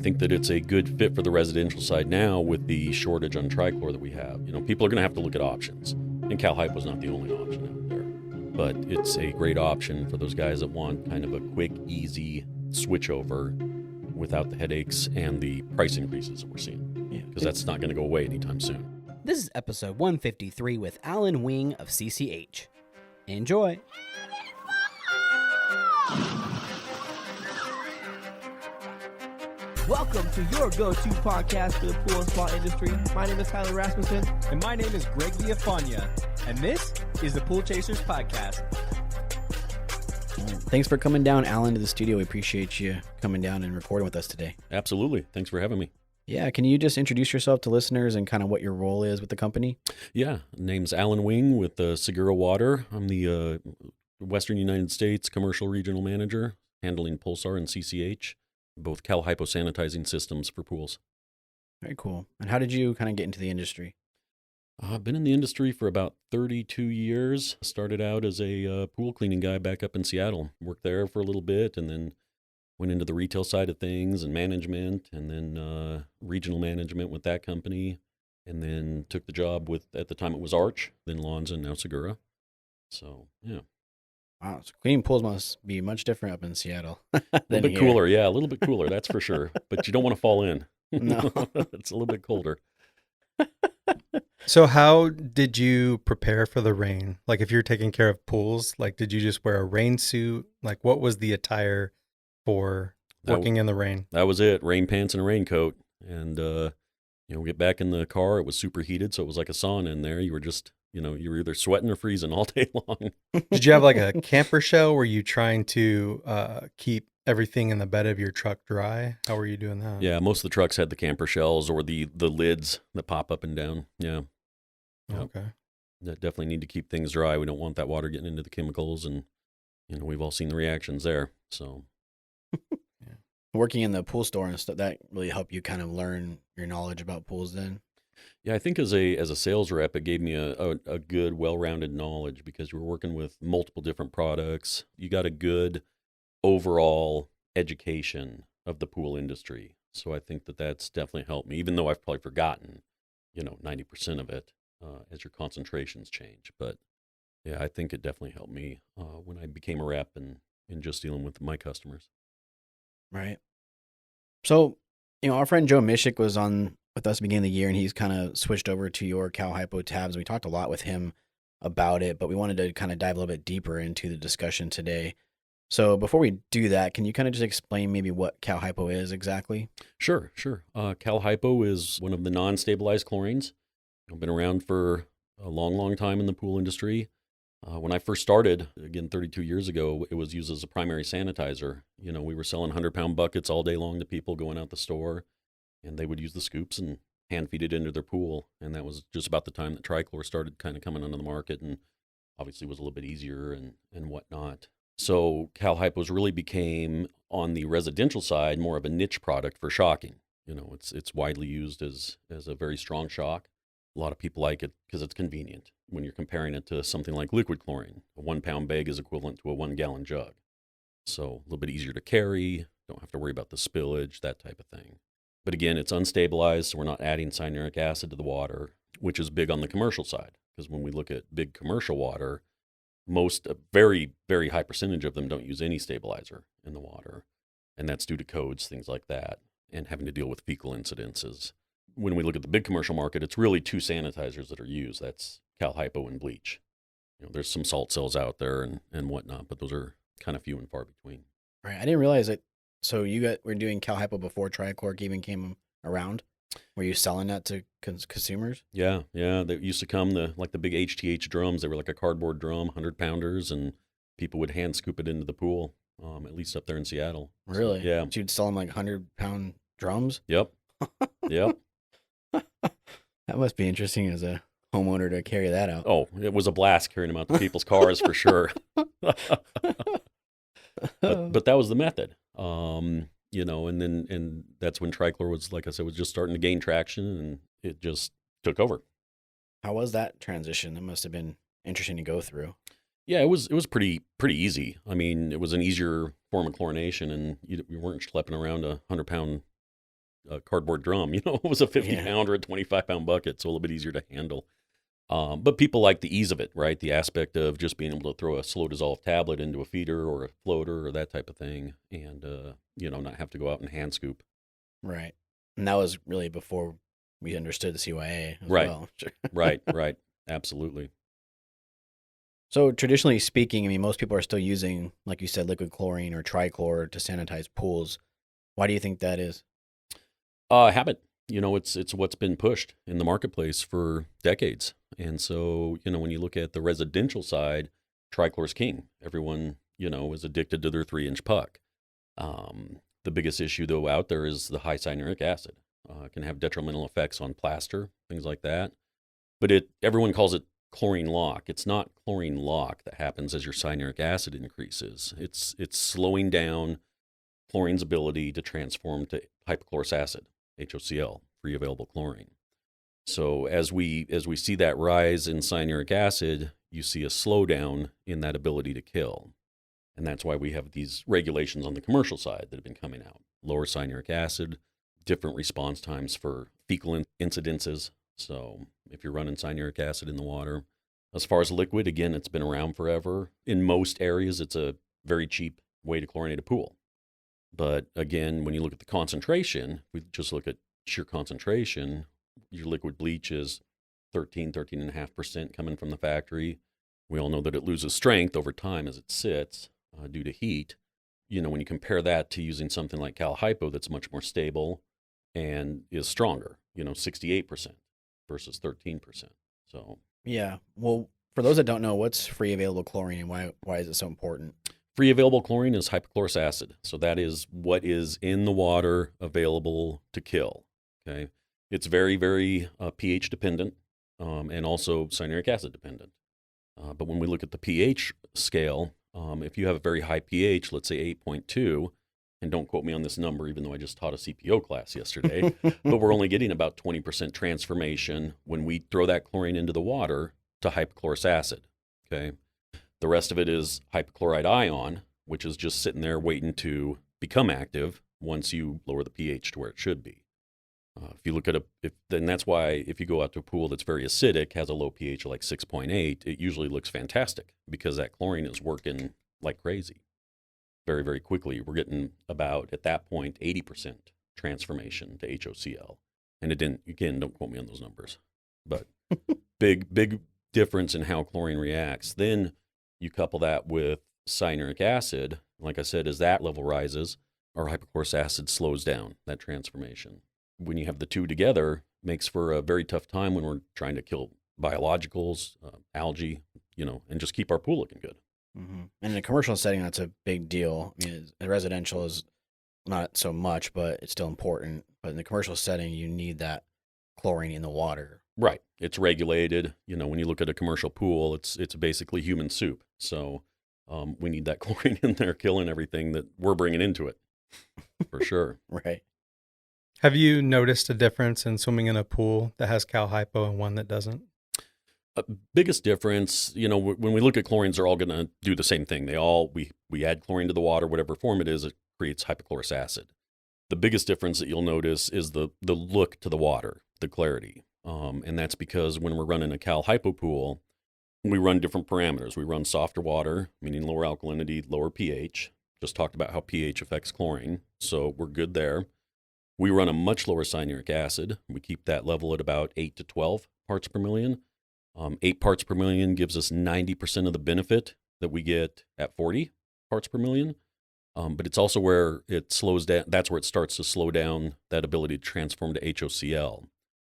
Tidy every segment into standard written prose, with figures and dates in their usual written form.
think that it's a good fit for the residential side now with the shortage on tri-chlor that we have. People are going to have to look at options. And Cal-Hypo is not the only option out there. But it's a great option for those guys that want kind of a quick, easy switch over without the headaches and the price increases that we're seeing. Because that's not going to go away anytime soon. This is episode 153 with Alan Wing of CCH. Enjoy. Welcome to your go-to podcast for the pool and spa industry. My name is Tyler Rasmussen. And my name is Greg Villafania. And this is the Pool Chasers Podcast. Thanks for coming down, Alan, to the studio. We appreciate you coming down and recording with us today. Absolutely. Thanks for having me. Yeah, can you just introduce yourself to listeners and kind of what your role is with the company? Yeah, name's Alan Wing with Sigura Water. I'm the Western United States Commercial Regional Manager, handling Pulsar and CCH, both Cal-Hypo sanitizing systems for pools. Very cool. And how did you kind of get into the industry? I've been in the industry for about 32 years. Started out as a pool cleaning guy back up in Seattle. Worked there for a little bit and then went into the retail side of things and management, and then regional management with that company, and then took the job with, at the time it was Arch, then Lawns, and now Sigura. So, yeah. Wow, so cleaning pools must be much different up in Seattle. A little bit cooler, yeah, a little bit cooler, that's for sure. But you don't want to fall in. No. It's a little bit colder. So how did you prepare for the rain? Like if you're taking care of pools, like did you just wear a rain suit? Like what was the attire for working in the rain? That was it, rain pants and a raincoat. And, we get back in the car, it was super heated, so it was like a sauna in there. You were just, you were either sweating or freezing all day long. Did you have like a camper shell? Were you trying to keep everything in the bed of your truck dry? How were you doing that? Yeah, most of the trucks had the camper shells or the lids that pop up and down. Yeah. Yep. Okay. That definitely need to keep things dry. We don't want that water getting into the chemicals, and we've all seen the reactions there. So Yeah. Working in the pool store and stuff, that really helped you kind of learn your knowledge about pools then? yeah, I think as a sales rep, it gave me a good, well-rounded knowledge because you were working with multiple different products. You got a good overall education of the pool industry. So I think that that's definitely helped me, even though I've probably forgotten, 90% of it as your concentrations change. But yeah, I think it definitely helped me when I became a rep and just dealing with my customers. Right. So, our friend Joe Mishik was on with us at the beginning of the year, and he's kind of switched over to your Cal-Hypo tabs. We talked a lot with him about it, but we wanted to kind of dive a little bit deeper into the discussion today. So before we do that, can you kind of just explain maybe what Cal-Hypo is exactly? Sure. Cal-Hypo is one of the non-stabilized chlorines. I've been around for a long, long time in the pool industry. When I first started, again, 32 years ago, it was used as a primary sanitizer. We were selling 100-pound buckets all day long to people going out the store, and they would use the scoops and hand feed it into their pool. And that was just about the time that tri-chlor started kind of coming onto the market, and obviously was a little bit easier and whatnot. So Cal-Hypos really became, on the residential side, more of a niche product for shocking. It's widely used as a very strong shock. A lot of people like it because it's convenient. When you're comparing it to something like liquid chlorine, a 1-pound bag is equivalent to a 1-gallon jug. So a little bit easier to carry, don't have to worry about the spillage, that type of thing. But again, it's unstabilized, so we're not adding cyanuric acid to the water, which is big on the commercial side. Because when we look at big commercial water, a very, very high percentage of them don't use any stabilizer in the water. And that's due to codes, things like that, and having to deal with fecal incidences. When we look at the big commercial market, it's really 2 sanitizers that are used. That's Cal-Hypo and bleach. There's some salt cells out there and whatnot, but those are kind of few and far between. Right. I didn't realize it. So were doing Cal-Hypo before tri-chlor even came around? Were you selling that to consumers? Yeah. They used to come the big HTH drums. They were like a cardboard drum, 100-pounders, and people would hand scoop it into the pool, at least up there in Seattle. Really? So, yeah. So you'd sell them like 100-pound drums? Yep. That must be interesting as a homeowner to carry that out. Oh, it was a blast carrying them out to people's cars for sure. But that was the method. And that's when tri-chlor was, like I said, was just starting to gain traction, and it just took over. How was that transition? That must have been interesting to go through. Yeah, it was pretty easy. I mean, it was an easier form of chlorination, and you weren't schlepping around a 100-pound a cardboard drum. It was a 50 Yeah. pound or a 25-pound bucket, so a little bit easier to handle. But people like the ease of it, right? The aspect of just being able to throw a slow dissolve tablet into a feeder or a floater or that type of thing, and not have to go out and hand scoop. Right. And that was really before we understood the CYA as Right. well. Sure. Right, absolutely. So traditionally speaking, I mean, most people are still using, like you said, liquid chlorine or tri-chlor to sanitize pools. Why do you think that is? Habit. It's what's been pushed in the marketplace for decades. And so, when you look at the residential side, trichlor's king. Everyone, is addicted to their 3-inch puck. The biggest issue, though, out there is the high cyanuric acid. It can have detrimental effects on plaster, things like that. But everyone calls it chlorine lock. It's not chlorine lock that happens as your cyanuric acid increases. It's slowing down chlorine's ability to transform to hypochlorous acid, HOCl, free available chlorine. So as we see that rise in cyanuric acid, you see a slowdown in that ability to kill. And that's why we have these regulations on the commercial side that have been coming out. Lower cyanuric acid, different response times for fecal incidences. So if you're running cyanuric acid in the water, as far as liquid, again, it's been around forever. In most areas, it's a very cheap way to chlorinate a pool. But again, when you look at the concentration, we just look at sheer concentration, your liquid bleach is 13.5% coming from the factory. We all know that it loses strength over time as it sits due to heat. When you compare that to using something like Cal-Hypo that's much more stable and is stronger, 68% versus 13%. So Yeah. Well, for those that don't know, what's free available chlorine and why is it so important? free available chlorine is hypochlorous acid. So that is what is in the water available to kill. Okay. It's very, very pH dependent and also cyanuric acid dependent. But when we look at the pH scale, if you have a very high pH, let's say 8.2, and don't quote me on this number, even though I just taught a CPO class yesterday, but we're only getting about 20% transformation when we throw that chlorine into the water to hypochlorous acid. Okay. The rest of it is hypochlorite ion, which is just sitting there waiting to become active once you lower the pH to where it should be. If you look at then that's why if you go out to a pool that's very acidic, has a low pH of like 6.8, it usually looks fantastic because that chlorine is working like crazy. Very, very quickly, we're getting about, at that point, 80% transformation to HOCl. And it didn't, again, don't quote me on those numbers, but big difference in how chlorine reacts. Then you couple that with cyanuric acid. Like I said, as that level rises, our hypochlorous acid slows down that transformation. When you have the two together, makes for a very tough time when we're trying to kill biologicals, algae, and just keep our pool looking good. Mm-hmm. And in a commercial setting, that's a big deal. I mean, the residential is not so much, but it's still important. But in the commercial setting, you need that chlorine in the water. Right. It's regulated. When you look at a commercial pool, it's basically human soup. So we need that chlorine in there killing everything that we're bringing into it, for sure. Right. Have you noticed a difference in swimming in a pool that has Cal-Hypo and one that doesn't? Biggest difference, when we look at chlorines, they're all going to do the same thing. We add chlorine to the water, whatever form it is, it creates hypochlorous acid. The biggest difference that you'll notice is the look to the water, the clarity. And that's because when we're running a Cal-Hypo pool, we run different parameters. We run softer water, meaning lower alkalinity, lower pH. Just talked about how pH affects chlorine, so we're good there. We run a much lower cyanuric acid. We keep that level at about 8 to 12 parts per million. 8 parts per million gives us 90% of the benefit that we get at 40 parts per million. But it's also where it slows down. That's where it starts to slow down that ability to transform to HOCl.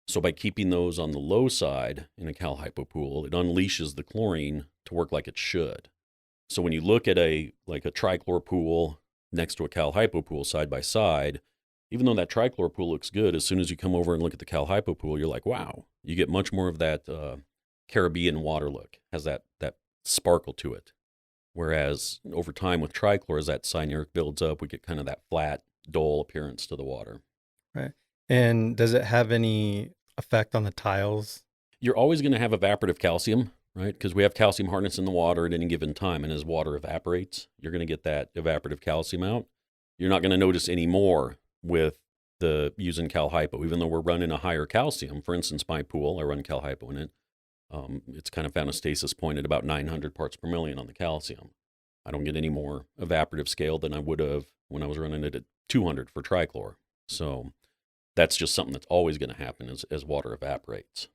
So by keeping those on the low side in a Cal-Hypo pool, it unleashes the chlorine to work like it should. So when you look at a tri-chlor pool next to a Cal-Hypo pool side by side, even though that tri-chlor pool looks good, as soon as you come over and look at the Cal-Hypo pool, you're like, wow, you get much more of that Caribbean water look, has that sparkle to it. Whereas over time with trichlor, as that cyanuric builds up, we get kind of that flat, dull appearance to the water. Right. And does it have any effect on the tiles? You're always going to have evaporative calcium, right? Because we have calcium hardness in the water at any given time. And as water evaporates, you're going to get that evaporative calcium out. You're not going to notice any more with the using Cal-Hypo, even though we're running a higher calcium. For instance, my pool, I run Cal-Hypo in it. It's kind of found a stasis point at about 900 parts per million on the calcium. I don't get any more evaporative scale than I would have when I was running it at 200 for tri-chlor. So that's just something that's always going to happen as water evaporates.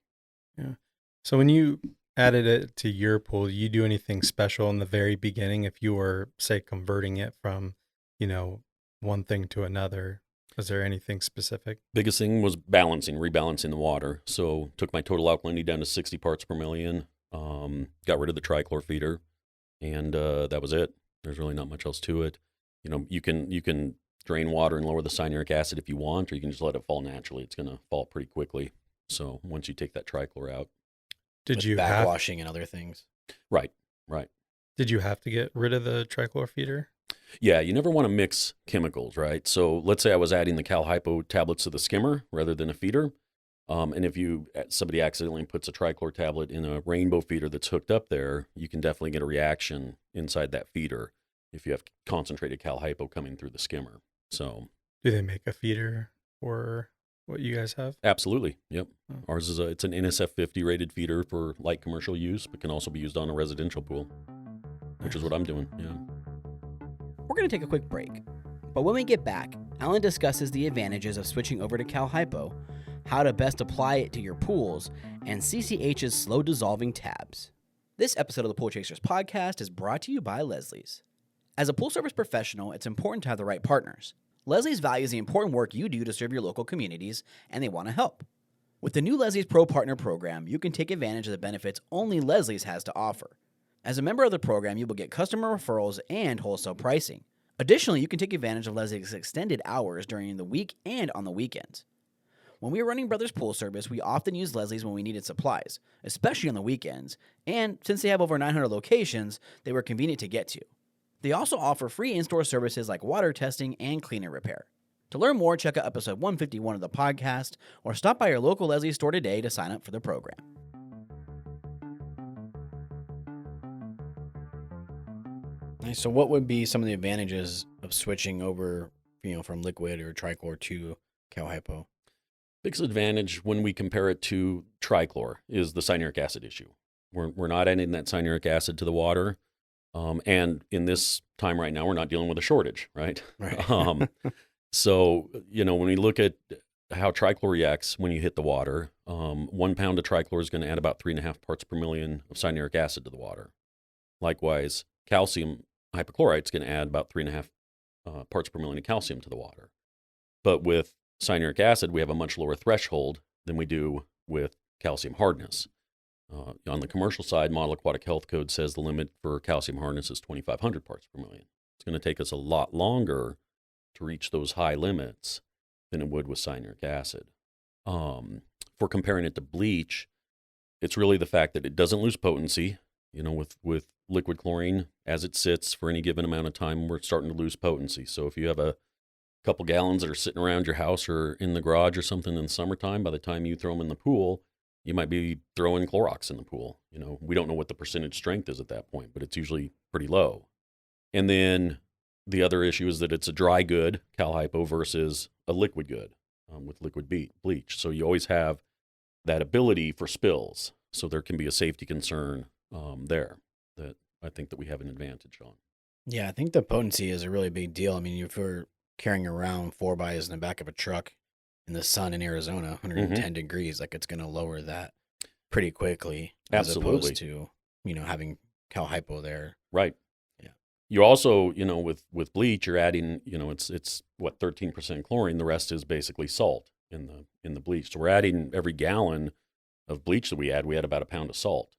Yeah. So when you added it to your pool, you do anything special in the very beginning if you were, say, converting it from, one thing to another? Was there anything specific? Biggest thing was rebalancing the water. So took my total alkalinity down to 60 parts per million, got rid of the tri-chlor feeder, and that was it. There's really not much else to it. You can drain water and lower the cyanuric acid if you want, or you can just let it fall naturally. It's going to fall pretty quickly. So once you take that tri-chlor out. Did you backwashing and other things? Right. Did you have to get rid of the tri-chlor feeder? Yeah, you never want to mix chemicals, right? So let's say I was adding the Cal-Hypo tablets to the skimmer rather than a feeder. And if somebody accidentally puts a tri-chlor tablet in a rainbow feeder that's hooked up there, you can definitely get a reaction inside that feeder if you have concentrated Cal-Hypo coming through the skimmer. So, do they make a feeder for what you guys have? Absolutely. Yep. Oh. Ours is it's an NSF 50 rated feeder for light commercial use, but can also be used on a residential pool, which is what I'm doing. Yeah. We're going to take a quick break, but when we get back, Alan discusses the advantages of switching over to Cal-Hypo, how to best apply it to your pools, and CCH's slow dissolving tabs. This episode of the Pool Chasers podcast is brought to you by Leslie's. As a pool service professional, it's important to have the right partners. Leslie's values the important work you do to serve your local communities, and they want to help. With the new Leslie's Pro Partner Program, you can take advantage of the benefits only Leslie's has to offer. As a member of the program, you will get customer referrals and wholesale pricing. Additionally, you can take advantage of Leslie's extended hours during the week and on the weekends. When we were running Brothers Pool Service, we often used Leslie's when we needed supplies, especially on the weekends, and since they have over 900 locations, they were convenient to get to. They also offer free in-store services like water testing and cleaner repair. To learn more, check out episode 151 of the podcast, or stop by your local Leslie's store today to sign up for the program. Nice. So what would be some of the advantages of switching over, from liquid or tri-chlor to Cal-Hypo? Biggest advantage when we compare it to tri-chlor is the cyanuric acid issue. We're not adding that cyanuric acid to the water. And in this time right now, we're not dealing with a shortage, right? Right. So, when we look at how tri-chlor reacts when you hit the water, 1 pound of tri-chlor is going to add about 3.5 parts per million of cyanuric acid to the water. Likewise, calcium hypochlorite is going to add about 3.5 parts per million of calcium to the water. But with cyanuric acid, we have a much lower threshold than we do with calcium hardness. On the commercial side, Model Aquatic Health Code says the limit for calcium hardness is 2,500 parts per million. It's going to take us a lot longer to reach those high limits than it would with cyanuric acid. For comparing it to bleach, it's really the fact that it doesn't lose potency. With liquid chlorine, as it sits for any given amount of time, we're starting to lose potency. So if you have a couple gallons that are sitting around your house or in the garage or something in the summertime, by the time you throw them in the pool, you might be throwing Clorox in the pool. We don't know what the percentage strength is at that point, but it's usually pretty low. And then the other issue is that it's a dry good, Cal-Hypo, versus a liquid good with liquid bleach. So you always have that ability for spills. So there can be a safety concern there that I think that we have an advantage on. Yeah, I think the potency is a really big deal. I mean, if you're carrying around 4x in the back of a truck in the sun in Arizona, 110 degrees, like it's going to lower that pretty quickly. Absolutely. As opposed to, having Cal-Hypo there. Right. Yeah. You also, with bleach, you're adding, it's what, 13% chlorine. The rest is basically salt in the bleach. So we're adding every gallon of bleach that we add about a pound of salt.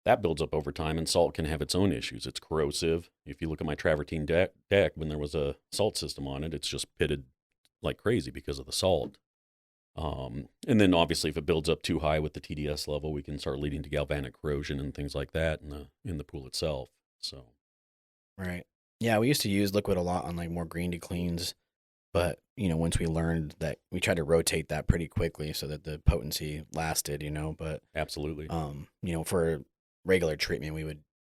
That builds up over time, and salt can have its own issues. It's corrosive. If you look at my travertine deck, when there was a salt system on it, it's just pitted like crazy because of the salt. And then obviously if it builds up too high with the TDS level, we can start leading to galvanic corrosion and things like that in the pool itself. So, right. Yeah, we used to use liquid a lot on like more green decleans, but once we learned that, we tried to rotate that pretty quickly so that the potency lasted, but absolutely. For regular treatment,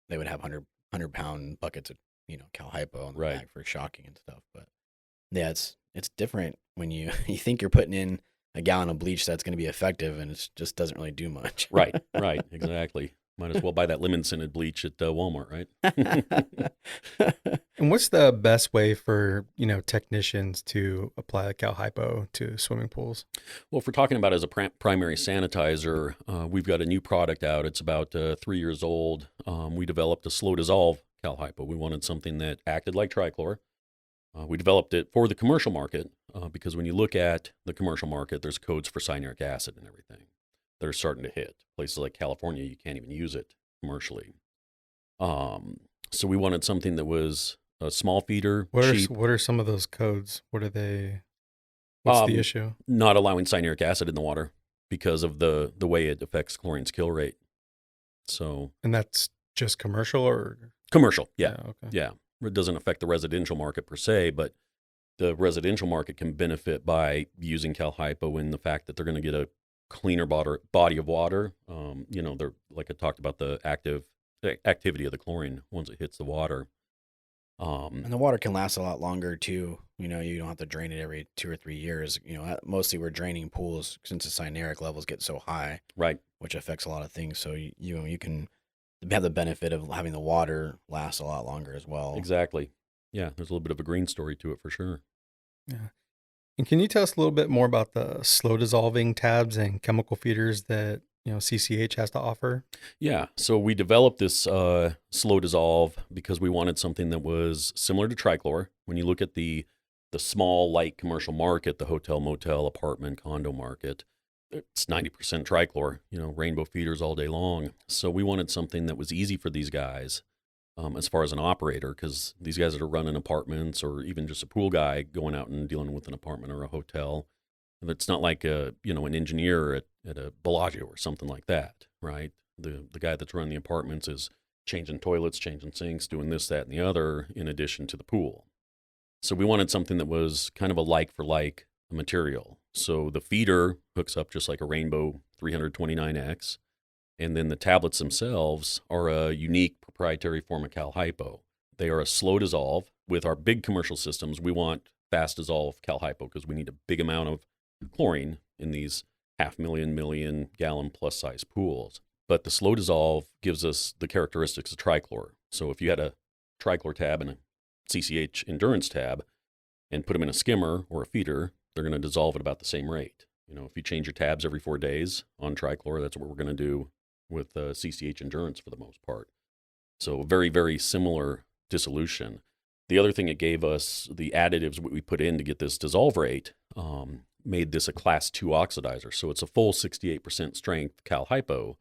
they would have 100 pound buckets of Cal-Hypo on the bag for shocking and stuff. But yeah, it's different when you you think you're putting in a gallon of bleach that's going to be effective, and it just doesn't really do much. Right, exactly. Might as well buy that lemon scented bleach at Walmart, right? And what's the best way for, technicians to apply the Cal-Hypo to swimming pools? Well, if we're talking about as a primary sanitizer, we've got a new product out. It's about 3 years old. We developed a slow dissolve Cal-Hypo. We wanted something that acted like tri-chlor. We developed it for the commercial market because when you look at the commercial market, there's codes for cyanuric acid and everything that are starting to hit. Places like California, you can't even use it commercially. So we wanted something that was a small feeder, cheap. What are some of those codes? What's the issue? Not allowing cyanuric acid in the water because of the way it affects chlorine's kill rate. So, And that's just commercial or? Commercial, yeah. Okay. Yeah. It doesn't affect the residential market per se, but the residential market can benefit by using Cal-Hypo in the fact that they're going to get a cleaner body of water. They're, like I talked about, the activity of the chlorine once it hits the water. And the water can last a lot longer too. You don't have to drain it every 2 or 3 years. Mostly we're draining pools since the cyanuric levels get so high, right, which affects a lot of things. So you can have the benefit of having the water last a lot longer as well. Exactly. Yeah, there's a little bit of a green story to it for sure. Yeah. And can you tell us a little bit more about the slow dissolving tabs and chemical feeders that CCH has to offer? Yeah, so we developed this slow dissolve because we wanted something that was similar to tri-chlor. When you look at the small light commercial market, the hotel, motel, apartment, condo market, it's 90% tri-chlor, rainbow feeders all day long. So we wanted something that was easy for these guys as far as an operator, because these guys that are running apartments or even just a pool guy going out and dealing with an apartment or a hotel, it's not like an engineer at a Bellagio or something like that, right? The guy that's running the apartments is changing toilets, changing sinks, doing this, that, and the other in addition to the pool. So we wanted something that was kind of a like for like material. So the feeder hooks up just like a Rainbow 329X, and then the tablets themselves are a unique proprietary form of Cal-Hypo. They are a slow dissolve. With our big commercial systems, we want fast dissolve Cal-Hypo because we need a big amount of chlorine in these 500,000 million gallon plus size pools. But the slow dissolve gives us the characteristics of tri-chlor. So if you had a tri-chlor tab and a CCH Endurance tab and put them in a skimmer or a feeder, they're going to dissolve at about the same rate. If you change your tabs every 4 days on tri-chlor, that's what we're going to do with CCH Endurance for the most part. So very, very similar dissolution. The other thing it gave us, the additives we put in to get this dissolve rate, made this a class 2 oxidizer. So it's a full 68% strength Cal-Hypo,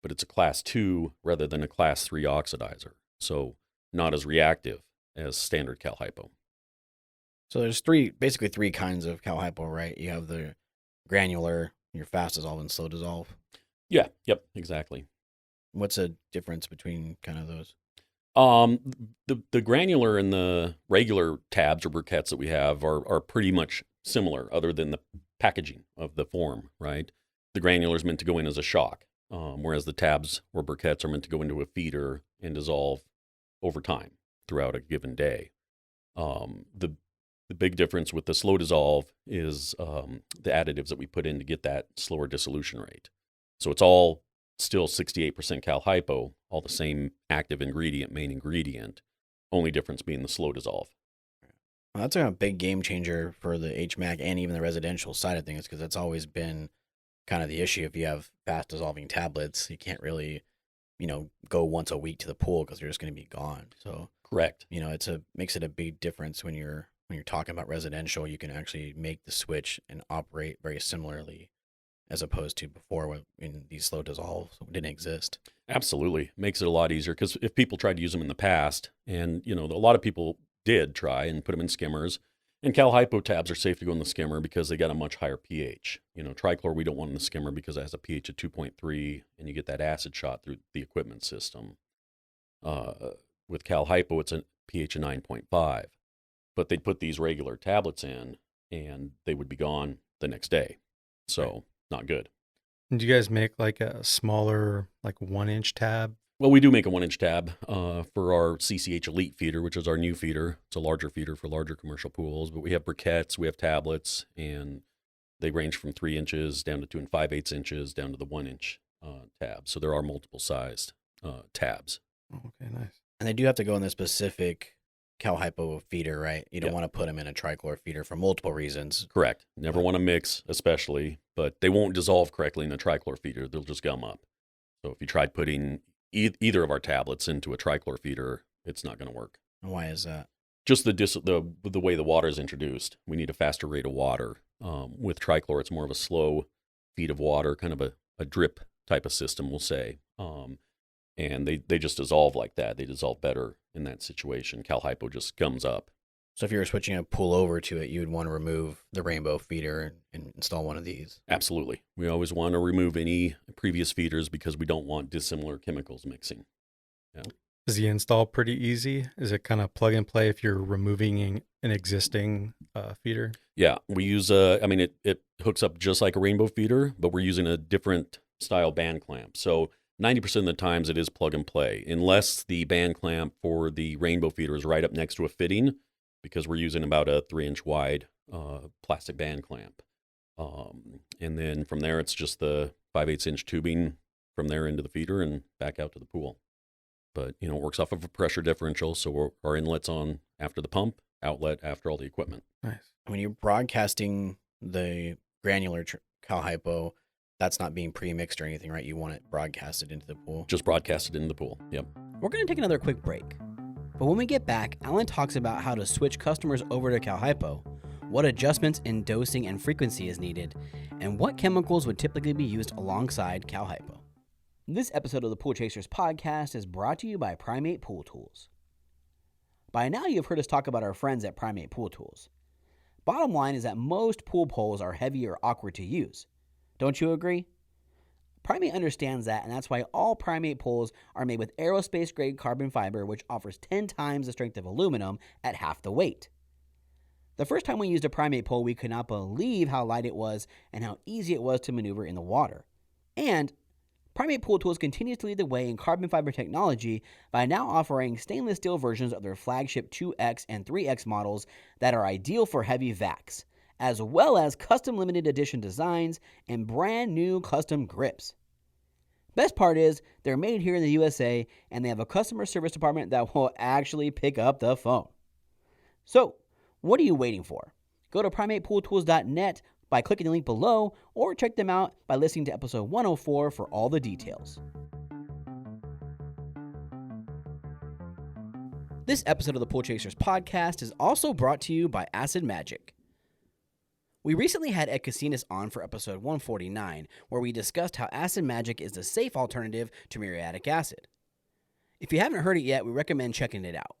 but it's a class 2 rather than a class 3 oxidizer. So not as reactive as standard Cal-Hypo. So there's basically three kinds of Cal-Hypo, right? You have the granular, your fast dissolve, and slow dissolve. Yeah, yep, exactly. What's the difference between kind of those? The granular and the regular tabs or briquettes that we have are pretty much similar, other than the packaging of the form, right? The granular is meant to go in as a shock, whereas the tabs or briquettes are meant to go into a feeder and dissolve over time throughout a given day. The big difference with the slow dissolve is the additives that we put in to get that slower dissolution rate. So it's all still 68% Cal-Hypo, all the same active ingredient, main ingredient, only difference being the slow dissolve. Well, that's a big game changer for the HMAC and even the residential side of things, because that's always been kind of the issue. If you have fast dissolving tablets, you can't really, go once a week to the pool because they're just going to be gone. So correct. Makes it a big difference when you're talking about residential. You can actually make the switch and operate very similarly, as opposed to before when these slow dissolves didn't exist. Absolutely. Makes it a lot easier, because if people tried to use them in the past, and a lot of people did try and put them in skimmers, and Cal-Hypo tabs are safe to go in the skimmer because they got a much higher pH. Tri-chlor we don't want in the skimmer because it has a pH of 2.3 and you get that acid shot through the equipment system. With Cal-Hypo, it's a pH of 9.5. But they'd put these regular tablets in and they would be gone the next day. So not good. And do you guys make like a smaller, like 1-inch tab? Well, we do make a 1-inch tab for our CCH Elite feeder, which is our new feeder. It's a larger feeder for larger commercial pools, but we have briquettes, we have tablets, and they range from 3 inches down to 2 5/8 inches down to the 1-inch tab. So there are multiple sized tabs. Oh, okay, nice. And they do have to go in the specific Cal-Hypo feeder, right? You don't Yeah. want to put them in a tri-chlor feeder for multiple reasons. Correct. Never want to mix, especially, but they won't dissolve correctly in a tri-chlor feeder. They'll just gum up. So if you tried putting either of our tablets into a tri-chlor feeder, it's not going to work. Why is that? Just the way the water is introduced. We need a faster rate of water. With tri-chlor, it's more of a slow feed of water, kind of a drip type of system, we'll say. And they just dissolve like that. They dissolve better in that situation. Cal-Hypo just gums up. So if you were switching a pool over to it, you would want to remove the rainbow feeder and install one of these. Absolutely. We always want to remove any previous feeders because we don't want dissimilar chemicals mixing. Yeah. Is the install pretty easy? Is it kind of plug and play if you're removing an existing feeder? Yeah, we use it hooks up just like a rainbow feeder, but we're using a different style band clamp. So 90% of the times it is plug and play, unless the band clamp for the rainbow feeder is right up next to a fitting, because we're using about a 3-inch wide plastic band clamp. And then from there, it's just the 5/8 inch tubing from there into the feeder and back out to the pool. But, it works off of a pressure differential. So our inlet's on after the pump, outlet after all the equipment. Nice. When you're broadcasting the granular Cal-Hypo, that's not being pre-mixed or anything, right? You want it broadcasted into the pool. Just broadcasted into the pool. Yep. We're going to take another quick break. But when we get back, Alan talks about how to switch customers over to Cal-Hypo, what adjustments in dosing and frequency is needed, and what chemicals would typically be used alongside Cal-Hypo. This episode of the Pool Chasers podcast is brought to you by Primate Pool Tools. By now you've heard us talk about our friends at Primate Pool Tools. Bottom line is that most pool poles are heavy or awkward to use. Don't you agree? Primate understands that, and that's why all Primate poles are made with aerospace-grade carbon fiber, which offers 10 times the strength of aluminum at half the weight. The first time we used a Primate pole, we could not believe how light it was and how easy it was to maneuver in the water. And Primate Pool Tools continues to lead the way in carbon fiber technology by now offering stainless steel versions of their flagship 2X and 3X models that are ideal for heavy vacs, as well as custom limited edition designs and brand new custom grips. Best part is, they're made here in the USA, and they have a customer service department that will actually pick up the phone. So, what are you waiting for? Go to primatepooltools.net by clicking the link below, or check them out by listening to episode 104 for all the details. This episode of the Pool Chasers podcast is also brought to you by Acid Magic. We recently had Ed Casinas on for episode 149, where we discussed how Acid Magic is the safe alternative to muriatic acid. If you haven't heard it yet, we recommend checking it out.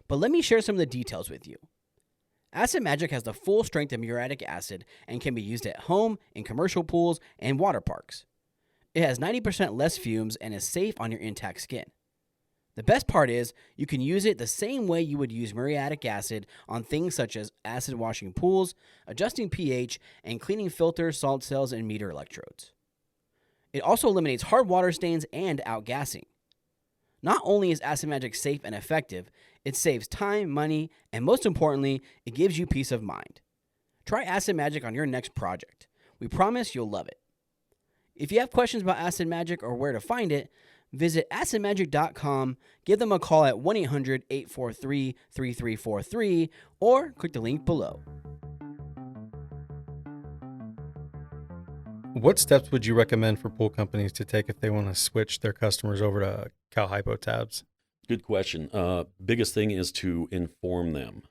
But let me share some of the details with you. Acid Magic has the full strength of muriatic acid and can be used at home, in commercial pools, and water parks. It has 90% less fumes and is safe on your intact skin. The best part is, you can use it the same way you would use muriatic acid on things such as acid washing pools, adjusting pH, and cleaning filters, salt cells, and meter electrodes. It also eliminates hard water stains and outgassing. Not only is Acid Magic safe and effective, it saves time, money, and most importantly, it gives you peace of mind. Try Acid Magic on your next project. We promise you'll love it. If you have questions about Acid Magic or where to find it, visit acidmagic.com, give them a call at 1-800-843-3343, or click the link below. What steps would you recommend for pool companies to take if they want to switch their customers over to Cal-Hypo tabs? Good question. Biggest thing is to inform them.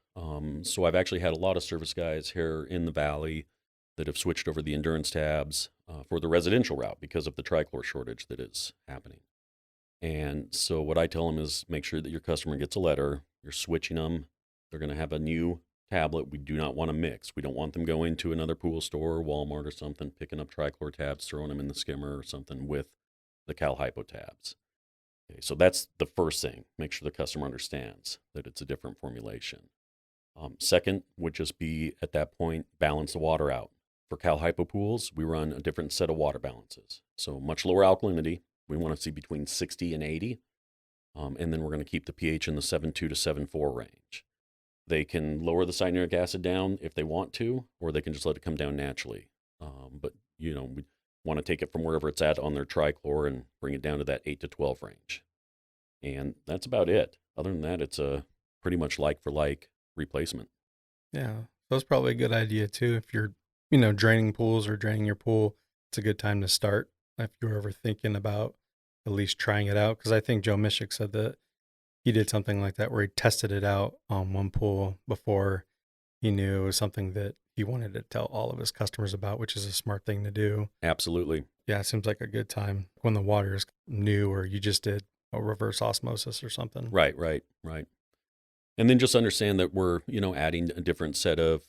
So I've actually had a lot of service guys here in the Valley that have switched over the Endurance tabs for the residential route because of the tri-chlor shortage that is happening. And so what I tell them is make sure that your customer gets a letter. You're switching them. They're going to have a new tablet. We do not want to mix. We don't want them going to another pool store or Walmart or something, picking up tri-chlor tabs, throwing them in the skimmer or something with the Cal-Hypo tabs. Okay, so that's the first thing. Make sure the customer understands that it's a different formulation. Second would just be, at that point, balance the water out. For Cal-Hypo pools, we run a different set of water balances. So much lower alkalinity. We want to see between 60 and 80. and then we're going to keep the pH in the 7.2 to 7.4 range. They can lower the cyanuric acid down if they want to, or they can just let it come down naturally. But, we want to take it from wherever it's at on their tri-chlor and bring it down to that 8 to 12 range. And that's about it. Other than that, it's a pretty much like for like replacement. Yeah, that's probably a good idea too. If you're, draining pools or draining your pool, it's a good time to start if you're ever thinking about at least trying it out. Because I think Joe Mishik said that he did something like that where he tested it out on one pool before he knew it was something that he wanted to tell all of his customers about, which is a smart thing to do. Absolutely. Yeah, it seems like a good time when the water is new or you just did a reverse osmosis or something. Right. And then just understand that we're, adding a different set of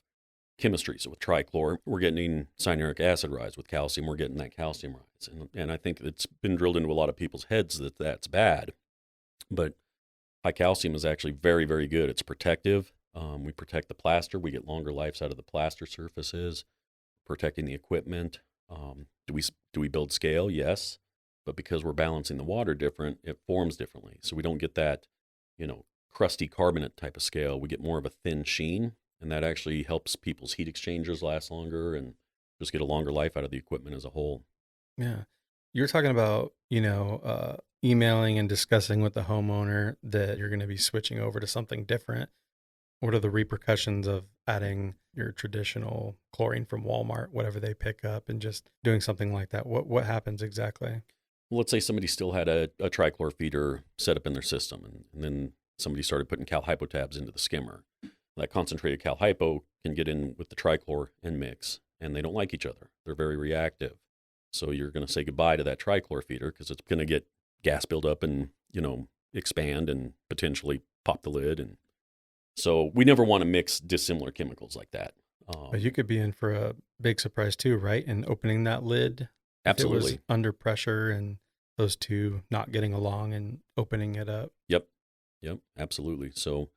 chemistry. So with tri-chlor, we're getting cyanuric acid rise. With calcium, we're getting that calcium rise. And I think it's been drilled into a lot of people's heads that that's bad. But high calcium is actually very, very good. It's protective. We protect the plaster. We get longer lives out of the plaster surfaces, protecting the equipment. Do we build scale? Yes. But because we're balancing the water different, it forms differently. So we don't get that, crusty carbonate type of scale. We get more of a thin sheen, and that actually helps people's heat exchangers last longer and just get a longer life out of the equipment as a whole. Yeah. You're talking about, emailing and discussing with the homeowner that you're going to be switching over to something different. What are the repercussions of adding your traditional chlorine from Walmart, whatever they pick up, and just doing something like that? What happens exactly? Well, let's say somebody still had a tri-chlor feeder set up in their system, and then somebody started putting Cal-Hypo tabs into the skimmer. That concentrated Cal-Hypo can get in with the tri-chlor and mix, and they don't like each other. They're very reactive. So you're going to say goodbye to that tri-chlor feeder because it's going to get gas buildup and, expand and potentially pop the lid. And so we never want to mix dissimilar chemicals like that. But you could be in for a big surprise too, right? And opening that lid. Absolutely. If it was under pressure and those two not getting along and opening it up. Yep, absolutely. So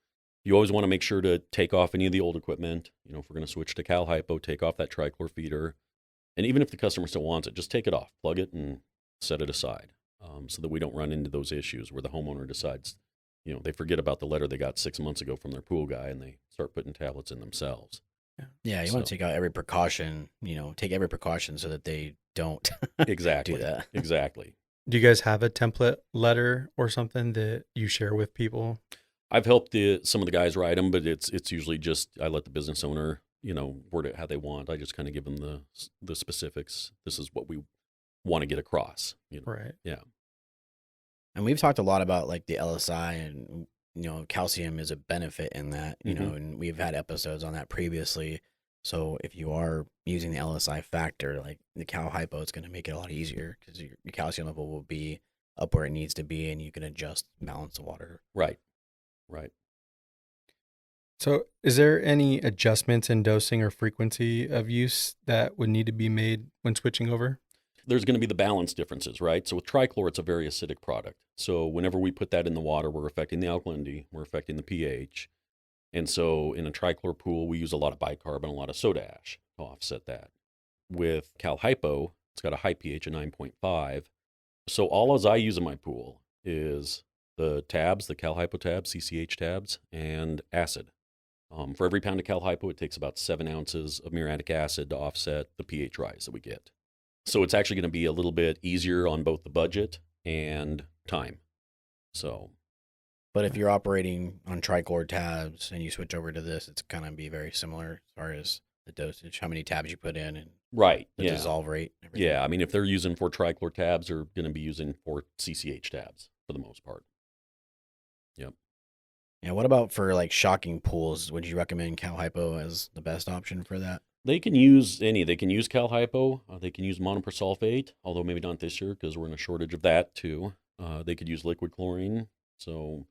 you always want to make sure to take off any of the old equipment. If we're going to switch to Cal-Hypo, take off that tri-chlor feeder. And even if the customer still wants it, just take it off, plug it, and set it aside so that we don't run into those issues where the homeowner decides, they forget about the letter they got 6 months ago from their pool guy and they start putting tablets in themselves. Yeah, you want to take out every precaution, take every precaution so that they don't Exactly. do that. Exactly. Do you guys have a template letter or something that you share with people? I've helped some of the guys write them, but it's usually just I let the business owner, word it how they want. I just kind of give them the specifics. This is what we want to get across. Right. Yeah. And we've talked a lot about like the LSI and, calcium is a benefit in that, and we've had episodes on that previously. So if you are using the LSI factor, like the Cal-Hypo, it's going to make it a lot easier because your calcium level will be up where it needs to be and you can adjust, balance the water. Right. So is there any adjustments in dosing or frequency of use that would need to be made when switching over? There's going to be the balance differences, right? So with tri-chlor, it's a very acidic product. So whenever we put that in the water, we're affecting the alkalinity, we're affecting the pH. And so in a tri-chlor pool, we use a lot of bicarb and a lot of soda ash to offset that. With Cal-Hypo, it's got a high pH of 9.5. So all as I use in my pool is the tabs, the Cal-Hypo tabs, CCH tabs, and acid. For every pound of Cal-Hypo, it takes about 7 ounces of muriatic acid to offset the pH rise that we get. So it's actually going to be a little bit easier on both the budget and time. So, but if you're operating on tri-chlor tabs and you switch over to this, it's going to be very similar as far as the dosage, how many tabs you put in, and right, the dissolve rate. Everything. Yeah, I mean, if they're using for tri-chlor tabs, they're going to be using for CCH tabs for the most part. Yep. Yeah. What about for like shocking pools? Would you recommend Cal-Hypo as the best option for that? They can use any. They can use Cal-Hypo. They can use monopersulfate, although maybe not this year because we're in a shortage of that too. They could use liquid chlorine. So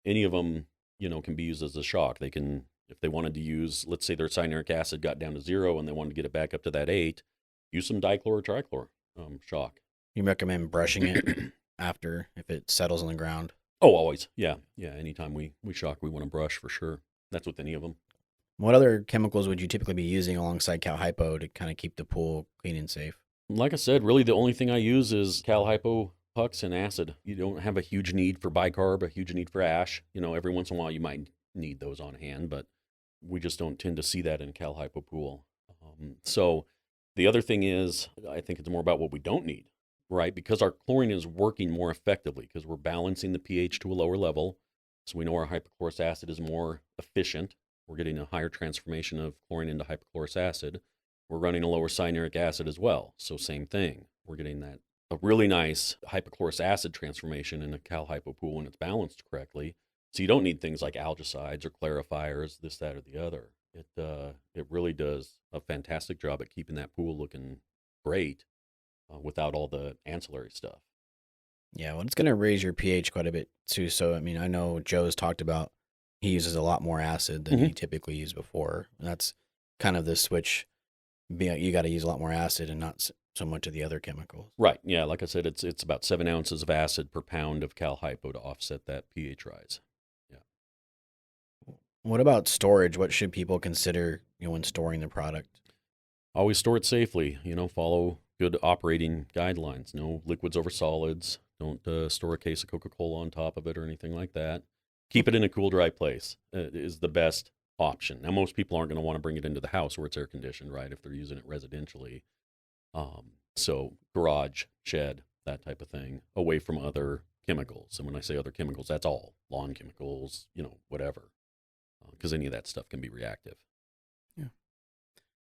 any of them, can be used as a shock. They can, if they wanted to use, let's say their cyanuric acid got down to 0 and they wanted to get it back up to that 8, use some dichlor or trichlor shock. You recommend brushing it after if it settles on the ground? Oh, always. Yeah. Anytime we shock, we want to brush for sure. That's with any of them. What other chemicals would you typically be using alongside Cal-Hypo to kind of keep the pool clean and safe? Like I said, really the only thing I use is Cal-Hypo pucks and acid. You don't have a huge need for bicarb, a huge need for ash. Every once in a while you might need those on hand, but we just don't tend to see that in a Cal-Hypo pool. So the other thing is, I think it's more about what we don't need, right? Because our chlorine is working more effectively because we're balancing the pH to a lower level. So we know our hypochlorous acid is more efficient. We're getting a higher transformation of chlorine into hypochlorous acid. We're running a lower cyanuric acid as well. So same thing. We're getting a really nice hypochlorous acid transformation in a Cal-Hypo pool when it's balanced correctly. So you don't need things like algicides or clarifiers, this, that, or the other. It really does a fantastic job at keeping that pool looking great without all the ancillary stuff. Yeah, well, it's going to raise your pH quite a bit too. So, I mean, I know Joe's talked about he uses a lot more acid than he typically used before. And that's kind of the switch. You got to use a lot more acid and not so much of the other chemicals. Right. Yeah. Like I said, it's about 7 ounces of acid per pound of Cal-Hypo to offset that pH rise. Yeah. What about storage? What should people consider, when storing the product? Always store it safely. Follow good operating guidelines. No liquids over solids. Don't store a case of Coca-Cola on top of it or anything like that. Keep it in a cool, dry place is the best option. Now, most people aren't going to want to bring it into the house where it's air conditioned, right? If they're using it residentially. So garage, shed, that type of thing, away from other chemicals. And when I say other chemicals, that's all lawn chemicals, whatever, because any of that stuff can be reactive. Yeah.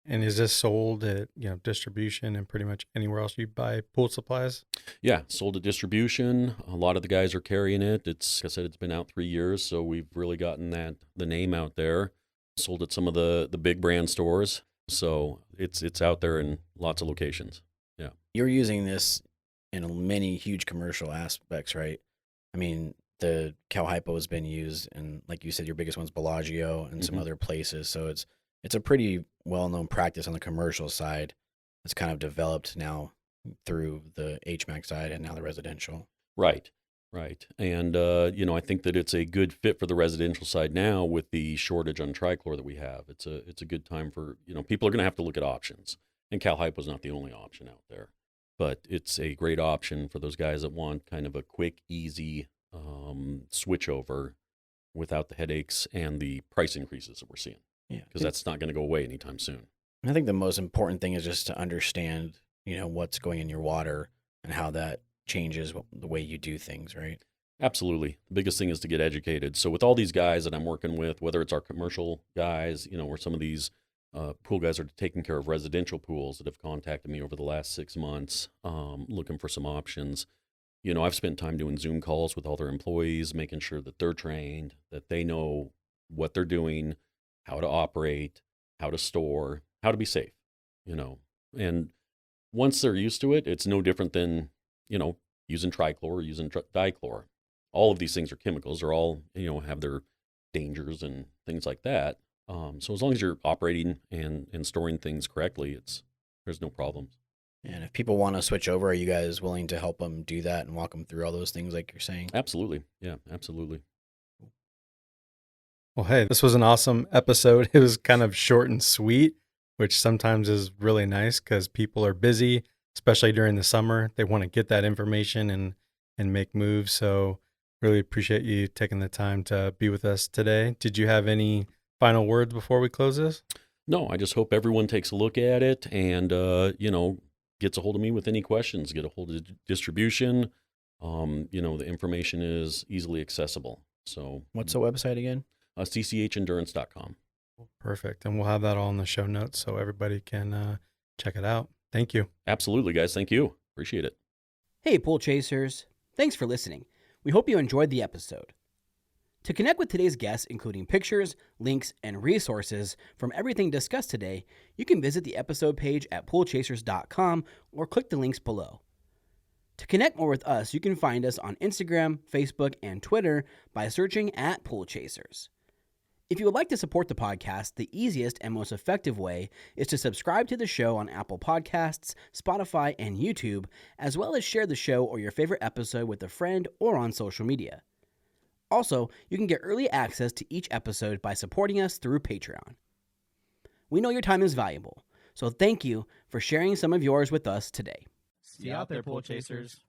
And is this sold at, distribution and pretty much anywhere else you buy pool supplies? Yeah, sold at distribution. A lot of the guys are carrying it. Like I said, it's been out 3 years, so we've really gotten the name out there. Sold at some of the big brand stores. So it's out there in lots of locations. Yeah. You're using this in many huge commercial aspects, right? I mean, the Cal-Hypo has been used, and like you said, your biggest one's Bellagio and some other places. So it's a pretty well-known practice on the commercial side. It's kind of developed now through the HMAC side and now the residential. Right. And, I think that it's a good fit for the residential side now with the shortage on tri-chlor that we have. It's a good time for, people are going to have to look at options. And Cal-Hypo is not the only option out there. But it's a great option for those guys that want kind of a quick, easy switch over without the headaches and the price increases that we're seeing. Yeah. Because that's not going to go away anytime soon. I think the most important thing is just to understand, what's going in your water and how that changes the way you do things, right? Absolutely. The biggest thing is to get educated. So with all these guys that I'm working with, whether it's our commercial guys, or some of these pool guys are taking care of residential pools that have contacted me over the last 6 months, looking for some options. I've spent time doing Zoom calls with all their employees, making sure that they're trained, that they know what they're doing, how to operate, how to store, how to be safe, and once they're used to it, it's no different than, using tri-chlor or using dichlor. All of these things are chemicals. They're all, have their dangers and things like that. So as long as you're operating and storing things correctly, there's no problems. And if people want to switch over, are you guys willing to help them do that and walk them through all those things like you're saying? Absolutely. Yeah, absolutely. Well, hey, this was an awesome episode. It was kind of short and sweet, which sometimes is really nice because people are busy, especially during the summer. They want to get that information and make moves. So really appreciate you taking the time to be with us today. Did you have any final words before we close this? No, I just hope everyone takes a look at it and, gets a hold of me with any questions, get a hold of distribution. The information is easily accessible. So what's the website again? CCHendurance.com. Perfect. And we'll have that all in the show notes so everybody can check it out. Thank you. Absolutely, guys. Thank you. Appreciate it. Hey, Pool Chasers. Thanks for listening. We hope you enjoyed the episode. To connect with today's guests, including pictures, links, and resources from everything discussed today, you can visit the episode page at poolchasers.com or click the links below. To connect more with us, you can find us on Instagram, Facebook, and Twitter by searching at Pool Chasers. If you would like to support the podcast, the easiest and most effective way is to subscribe to the show on Apple Podcasts, Spotify, and YouTube, as well as share the show or your favorite episode with a friend or on social media. Also, you can get early access to each episode by supporting us through Patreon. We know your time is valuable, so thank you for sharing some of yours with us today. See you out there, Pool Chasers.